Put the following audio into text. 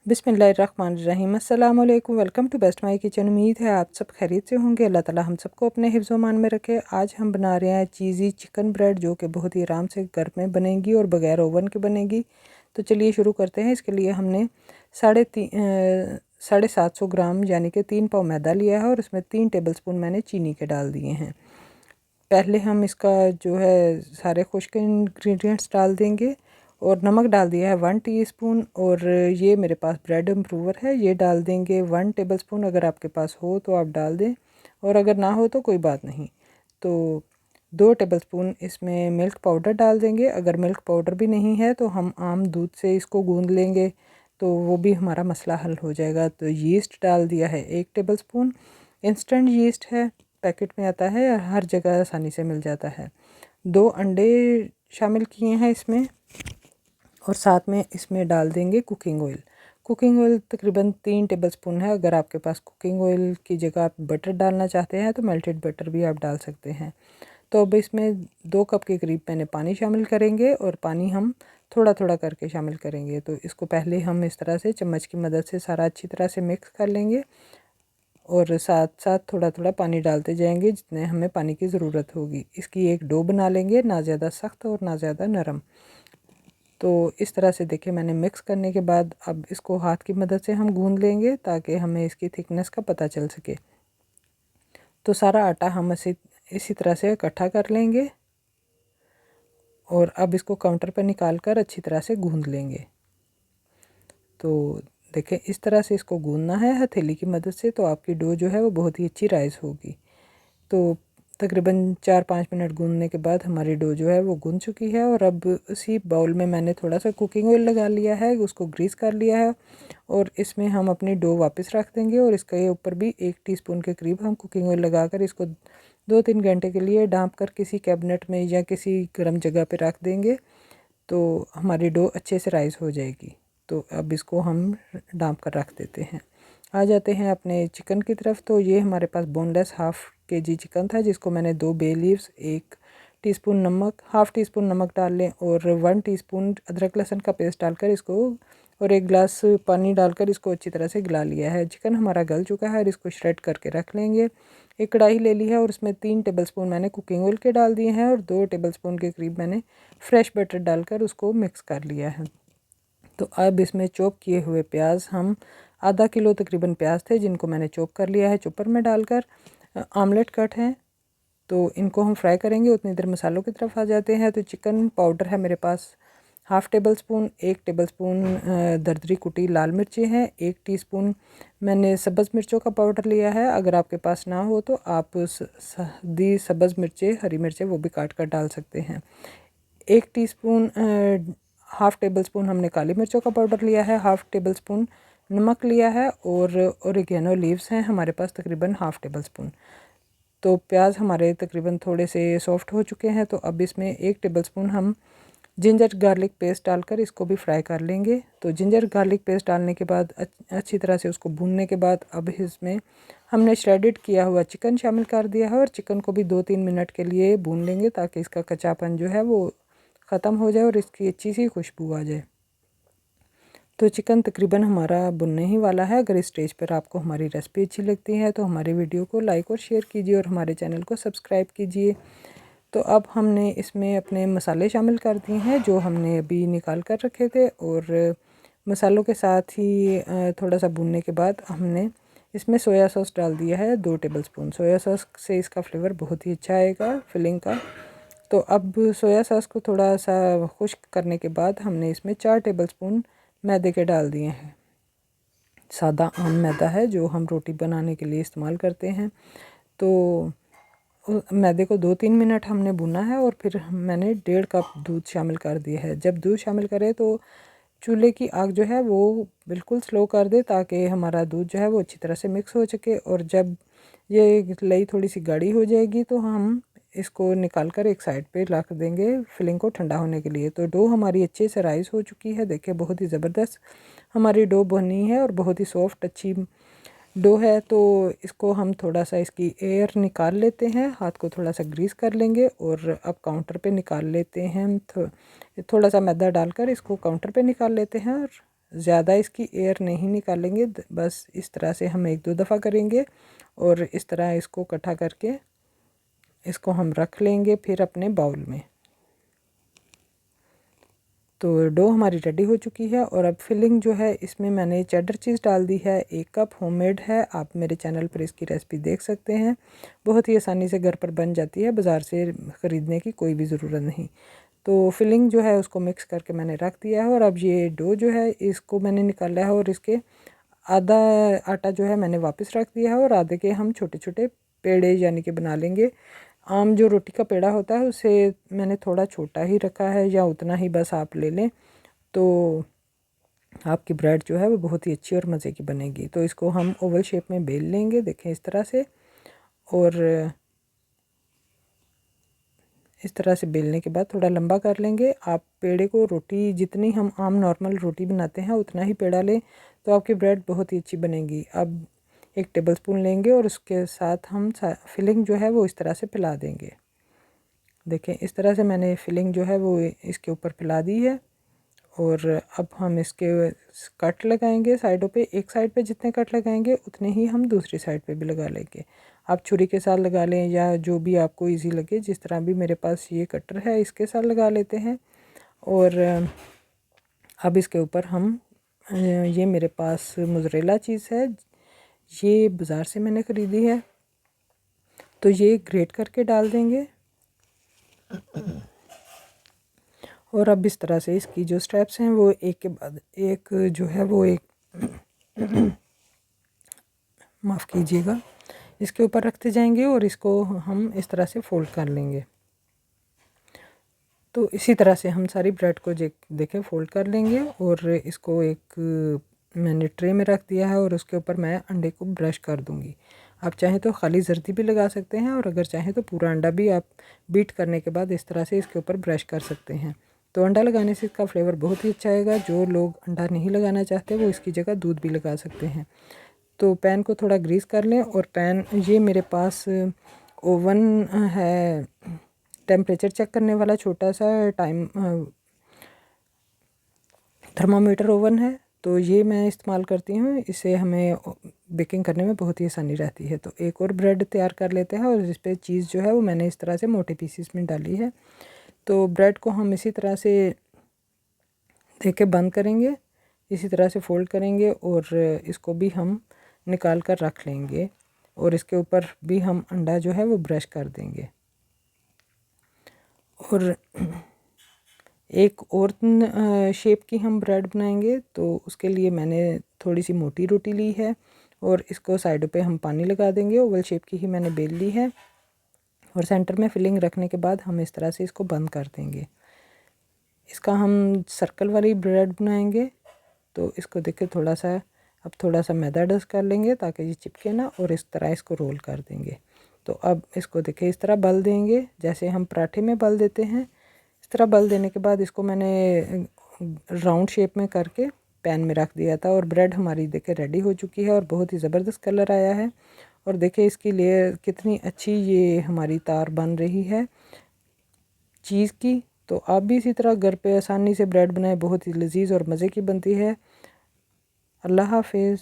बिस्मिल्लाहिर्रहमानिर्रहीम। अस्सलाम वालेकुम। Welcome to best my kitchen. उम्मीद है आप सब खैरियत से होंगे। अल्लाह ताला हम सबको अपने हिफ्ज़-ओ-मान में रखे। आज हम बना रहे हैं चीज़ी चिकन ब्रेड, जो कि बहुत ही आराम से घर में बनेगी और बग़ैर ओवन के बनेगी। तो चलिए शुरू करते हैं। इसके लिए हमने 750 ग्राम यानी कि 3 पाव मैदा लिया है और उसमें 3 टेबलस्पून मैंने चीनी के डाल दिए हैं। पहले हम इसका जो है सारे खुश्क इंग्रेडिएंट्स डाल देंगे और नमक डाल दिया है 1 टीस्पून। और ये मेरे पास ब्रेड इम्प्रूवर है, ये डाल देंगे 1 टेबलस्पून। अगर आपके पास हो तो आप डाल दें और अगर ना हो तो कोई बात नहीं। तो 2 टेबलस्पून इसमें मिल्क पाउडर डाल देंगे। अगर मिल्क पाउडर भी नहीं है तो हम आम दूध से इसको गूंद लेंगे, तो वो भी हमारा मसला हल हो जाएगा। तो यीस्ट डाल दिया है 1 टेबलस्पून। इंस्टेंट यीस्ट है, पैकेट में आता है, हर जगह आसानी से मिल जाता है। 2 अंडे शामिल किए हैं इसमें और साथ में इसमें डाल देंगे कुकिंग ऑयल। कुकिंग ऑयल तकरीबन 3 टेबलस्पून है। अगर आपके पास कुकिंग ऑयल की जगह आप बटर डालना चाहते हैं तो मेल्टेड बटर भी आप डाल सकते हैं। तो अब इसमें 2 कप के करीब मैंने पानी शामिल करेंगे और पानी हम थोड़ा थोड़ा करके शामिल करेंगे। तो इसको पहले हम इस तरह से चम्मच की मदद से सारा अच्छी तरह से मिक्स कर लेंगे और साथ साथ थोड़ा थोड़ा पानी डालते जाएंगे जितने हमें पानी की ज़रूरत होगी। इसकी एक डो बना लेंगे, ना ज़्यादा सख्त और ना ज़्यादा नरम। तो इस तरह से देखिए मैंने मिक्स करने के बाद अब इसको हाथ की मदद से हम गूंद लेंगे ताकि हमें इसकी थिकनेस का पता चल सके। तो सारा आटा हम इसी तरह से इकट्ठा कर लेंगे और अब इसको काउंटर पर निकाल कर अच्छी तरह से गूंद लेंगे। तो देखें इस तरह से इसको गूंदना है हथेली की मदद से, तो आपकी डो जो है वो बहुत ही अच्छी राइस होगी। तो तकरीबन 4-5 मिनट गूंदने के बाद हमारी डो जो है वो गूंद चुकी है। और अब उसी बाउल में मैंने थोड़ा सा कुकिंग ऑयल लगा लिया है, उसको ग्रीस कर लिया है और इसमें हम अपनी डो वापस रख देंगे और इसके ऊपर भी 1 टीस्पून के करीब हम कुकिंग ऑयल लगाकर इसको 2-3 घंटे के लिए ढाँप कर किसी कैबिनेट में या किसी गर्म जगह पर रख देंगे, तो हमारी डो अच्छे से राइस हो जाएगी। तो अब इसको हम ढाँप कर रख देते हैं। आ जाते हैं अपने चिकन की तरफ। तो ये हमारे पास बोनलेस हाफ़ केजी चिकन था, जिसको मैंने 2 बे लीव्स, 1 टीस्पून नमक, हाफ़ टीस्पून नमक डाल लें और 1 टीस्पून अदरक लहसुन का पेस्ट डालकर इसको और 1 गिलास पानी डालकर इसको अच्छी तरह से गला लिया है। चिकन हमारा गल चुका है और इसको श्रेड करके रख लेंगे। एक कढ़ाई ले ली है और उसमें 3 टेबलस्पून मैंने कुकिंग ऑयल के डाल दिए हैं और 2 टेबलस्पून के करीब मैंने फ्रेश बटर डालकर उसको मिक्स कर लिया है। तो अब इसमें चॉप किए हुए प्याज, हम आधा किलो तकरीबन प्याज थे जिनको मैंने चॉप कर लिया है चॉपर में डालकर। आमलेट कट हैं तो इनको हम फ्राई करेंगे। उतनी देर मसालों की तरफ आ जाते हैं। तो चिकन पाउडर है मेरे पास half tablespoon, 1 tablespoon दरदरी कुटी लाल मिर्चें हैं, 1 टीस्पून मैंने सब्ज़ मिर्चों का पाउडर लिया है। अगर आपके पास ना हो तो आप सीधी सब्ज़ मिर्चें, हरी मिर्चें वो भी काट कर डाल सकते हैं। 1 टीस्पून हाफ़ टेबल स्पून हमने काली मिर्चों का पाउडर लिया है, हाफ़ टेबल स्पून नमक लिया है और ओरिगेनो लीव्स हैं हमारे पास तकरीबन हाफ़ टेबल स्पून। तो प्याज हमारे तकरीबन थोड़े से सॉफ्ट हो चुके हैं। तो अब इसमें 1 टेबल स्पून हम जिंजर गार्लिक पेस्ट डालकर इसको भी फ्राई कर लेंगे। तो जिंजर गार्लिक पेस्ट डालने के बाद अच्छी तरह से उसको भूनने के बाद अब इसमें हमने श्रेडेड किया हुआ चिकन शामिल कर दिया है और चिकन को भी 2-3 मिनट के लिए भून लेंगे ताकि इसका कच्चापन जो है वो ख़त्म हो जाए और इसकी अच्छी सी खुशबू आ जाए। तो चिकन तकरीबन हमारा भुनने ही वाला है। अगर इस स्टेज पर आपको हमारी रेसिपी अच्छी लगती है तो हमारी वीडियो को लाइक और शेयर कीजिए और हमारे चैनल को सब्सक्राइब कीजिए। तो अब हमने इसमें अपने मसाले शामिल कर दिए हैं जो हमने अभी निकाल कर रखे थे और मसालों के साथ ही थोड़ा सा भूनने के बाद हमने इसमें सोया सॉस डाल दिया है 2 टेबलस्पून। सोया सॉस से इसका फ्लेवर बहुत ही अच्छा आएगा फिलिंग का। तो अब सोया सॉस को थोड़ा सा खुश्क करने के बाद हमने इसमें 4 टेबलस्पून मैदे के डाल दिए हैं। सादा आम मैदा है जो हम रोटी बनाने के लिए इस्तेमाल करते हैं। तो मैदे को 2-3 मिनट हमने भुना है और फिर मैंने 1.5 कप दूध शामिल कर दिया है। जब दूध शामिल करें तो चूल्हे की आग जो है वो बिल्कुल स्लो कर दे ताकि हमारा दूध जो है वो अच्छी तरह से मिक्स हो सके। और जब ये लई थोड़ी सी गाढ़ी हो जाएगी तो हम इसको निकाल कर एक साइड पे रख देंगे फिलिंग को ठंडा होने के लिए। तो डो हमारी अच्छे से राइस हो चुकी है। देखिए बहुत ही ज़बरदस्त हमारी डो बनी है और बहुत ही सॉफ्ट अच्छी डो है। तो इसको हम थोड़ा सा इसकी एयर निकाल लेते हैं, हाथ को थोड़ा सा ग्रीस कर लेंगे और अब काउंटर पे निकाल लेते हैं। थोड़ा सा मैदा डालकर इसको काउंटर पे निकाल लेते हैं और ज़्यादा इसकी एयर नहीं निकालेंगे, बस इस तरह से हम 1-2 दफ़ा करेंगे और इस तरह इसको इकट्ठा करके इसको हम रख लेंगे फिर अपने बाउल में। तो डो हमारी रेडी हो चुकी है और अब फिलिंग जो है इसमें मैंने चेडर चीज़ डाल दी है, 1 कप होममेड है। आप मेरे चैनल पर इसकी रेसिपी देख सकते हैं, बहुत ही आसानी से घर पर बन जाती है, बाज़ार से ख़रीदने की कोई भी ज़रूरत नहीं। तो फिलिंग जो है उसको मिक्स करके मैंने रख दिया है और अब ये डो जो है इसको मैंने निकाला है और इसके आधा आटा जो है मैंने वापस रख दिया है और आधे के हम छोटे छोटे पेड़े यानी कि बना लेंगे। आम जो रोटी का पेड़ा होता है उसे मैंने थोड़ा छोटा ही रखा है, या उतना ही बस आप ले लें, तो आपकी ब्रेड जो है वो बहुत ही अच्छी और मज़े की बनेगी। तो इसको हम ओवल शेप में बेल लेंगे, देखें इस तरह से, और इस तरह से बेलने के बाद थोड़ा लंबा कर लेंगे। आप पेड़े को रोटी जितनी हम आम नॉर्मल रोटी बनाते हैं उतना ही पेड़ा लें, तो आपकी ब्रेड बहुत ही अच्छी बनेगी। अब 1 टेबलस्पून लेंगे और उसके साथ हम फिलिंग जो है वो इस तरह से फैला देंगे। देखें इस तरह से मैंने फिलिंग जो है वो इसके ऊपर फैला दी है और अब हम इसके कट लगाएंगे साइडों पे। एक साइड पे जितने कट लगाएंगे उतने ही हम दूसरी साइड पे भी लगा लेंगे। आप छुरी के साथ लगा लें या जो भी आपको इजी लगे, जिस तरह भी मेरे पास ये कटर है इसके साथ लगा लेते हैं। और अब इसके ऊपर हम ये मेरे पास मोज़रेला चीज़ है, ये बाज़ार से मैंने ख़रीदी है, तो ये ग्रेट करके डाल देंगे। और अब इस तरह से इसकी जो स्टेप्स हैं वो एक के बाद एक जो है वो एक माफ़ कीजिएगा, इसके ऊपर रखते जाएंगे और इसको हम इस तरह से फ़ोल्ड कर लेंगे। तो इसी तरह से हम सारी ब्रेड को देखें फ़ोल्ड कर लेंगे और इसको एक मैंने ट्रे में रख दिया है और उसके ऊपर मैं अंडे को ब्रश कर दूंगी। आप चाहें तो खाली जर्दी भी लगा सकते हैं और अगर चाहें तो पूरा अंडा भी आप बीट करने के बाद इस तरह से इसके ऊपर ब्रश कर सकते हैं। तो अंडा लगाने से इसका फ्लेवर बहुत ही अच्छा आएगा। जो लोग अंडा नहीं लगाना चाहते वो इसकी जगह दूध भी लगा सकते हैं। तो पैन को थोड़ा ग्रीस कर लें और पैन, ये मेरे पास ओवन है, टेम्परेचर चेक करने वाला छोटा सा थर्मामीटर ओवन है, तो ये मैं इस्तेमाल करती हूँ। इससे हमें बेकिंग करने में बहुत ही आसानी रहती है। तो एक और ब्रेड तैयार कर लेते हैं और इस पर चीज़ जो है वो मैंने इस तरह से मोटे पीसीस में डाली है। तो ब्रेड को हम इसी तरह से देके बंद करेंगे, इसी तरह से फ़ोल्ड करेंगे और इसको भी हम निकाल कर रख लेंगे और इसके ऊपर भी हम अंडा जो है वो ब्रश कर देंगे। और एक और शेप की हम ब्रेड बनाएंगे, तो उसके लिए मैंने थोड़ी सी मोटी रोटी ली है और इसको साइडों पे हम पानी लगा देंगे। ओवल शेप की ही मैंने बेल ली है और सेंटर में फिलिंग रखने के बाद हम इस तरह से इसको बंद कर देंगे। इसका हम सर्कल वाली ब्रेड बनाएंगे, तो इसको देखिए थोड़ा सा मैदा डस्ट कर लेंगे ताकि ये चिपके ना, और इस तरह इसको रोल कर देंगे। तो अब इसको देखिए इस तरह बल देंगे जैसे हम पराठे में बल देते हैं। इस तरह बल देने के बाद इसको मैंने राउंड शेप में करके पैन में रख दिया था और ब्रेड हमारी देखिए रेडी हो चुकी है और बहुत ही ज़बरदस्त कलर आया है। और देखिए इसकी लेयर कितनी अच्छी ये हमारी तार बन रही है चीज़ की। तो आप भी इसी तरह घर पे आसानी से ब्रेड बनाएं, बहुत ही लजीज और मज़े की बनती है। अल्लाह हाफिज़।